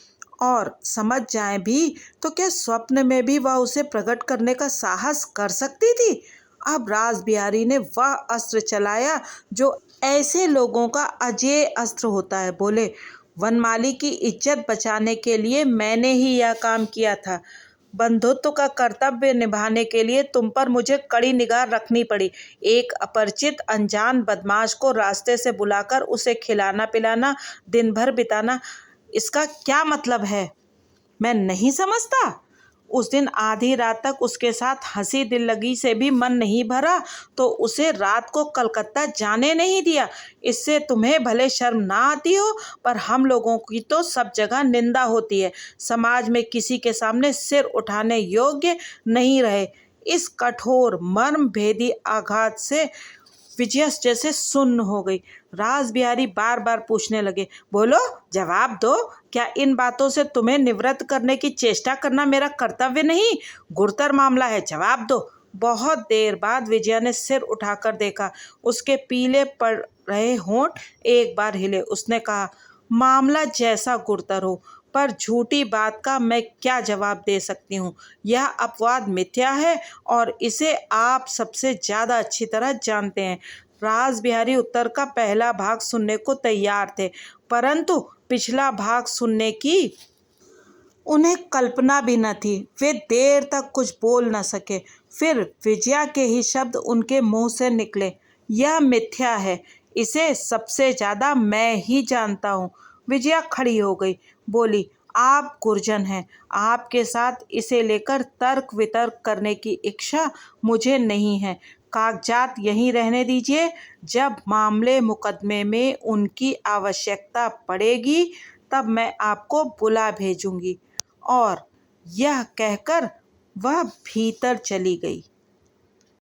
और समझ जाए भी तो क्या स्वप्न में भी वह उसे प्रकट करने का साहस कर सकती थी? अब राज बिहारी ने वह अस्त्र चलाया जो ऐसे लोगों का अजेय अस्त्र होता है। बोले, वनमाली की इज्जत बचाने के लिए मैंने ही यह काम किया था। बंधुत्व का कर्तव्य निभाने के लिए तुम पर मुझे कड़ी निगाह रखनी पड़ी। एक अपरिचित अनजान बदमाश को रास्ते से बुलाकर उसे खिलाना पिलाना, दिन भर बिताना, इसका क्या मतलब है मैं नहीं समझता। उस दिन आधी रात तक उसके साथ हंसी दिल लगी से भी मन नहीं भरा तो उसे रात को कलकत्ता जाने नहीं दिया। इससे तुम्हें भले शर्म ना आती हो, पर हम लोगों की तो सब जगह निंदा होती है, समाज में किसी के सामने सिर उठाने योग्य नहीं रहे। इस कठोर मर्म भेदी आघात से विजया जैसे सुन्न हो गई। राज बिहारी बार बार पूछने लगे, बोलो, जवाब दो, क्या इन बातों से तुम्हें निवृत्त करने की चेष्टा करना मेरा कर्तव्य नहीं? गुरुतर मामला है, जवाब दो। बहुत देर बाद विजया ने सिर उठाकर देखा। उसके पीले पड़ रहे होंठ एक बार हिले। उसने कहा, मामला जैसा गुरुतर हो, पर झूठी बात का मैं क्या जवाब दे सकती हूँ। यह अपवाद मिथ्या है और इसे आप सबसे ज़्यादा अच्छी तरह जानते हैं। राज बिहारी उत्तर का पहला भाग सुनने को तैयार थे, परंतु पिछला भाग सुनने की उन्हें कल्पना भी न थी। वे देर तक कुछ बोल न सके। फिर विजया के ही शब्द उनके मुंह से निकले, यह मिथ्या है, इसे सबसे ज़्यादा मैं ही जानता हूँ। विजया खड़ी हो गई, बोली, आप गुरजन हैं, आपके साथ इसे लेकर तर्क वितर्क करने की इच्छा मुझे नहीं है। कागजात यहीं रहने दीजिए, जब मामले मुकदमे में उनकी आवश्यकता पड़ेगी तब मैं आपको बुला भेजूंगी। और यह कहकर वह भीतर चली गई।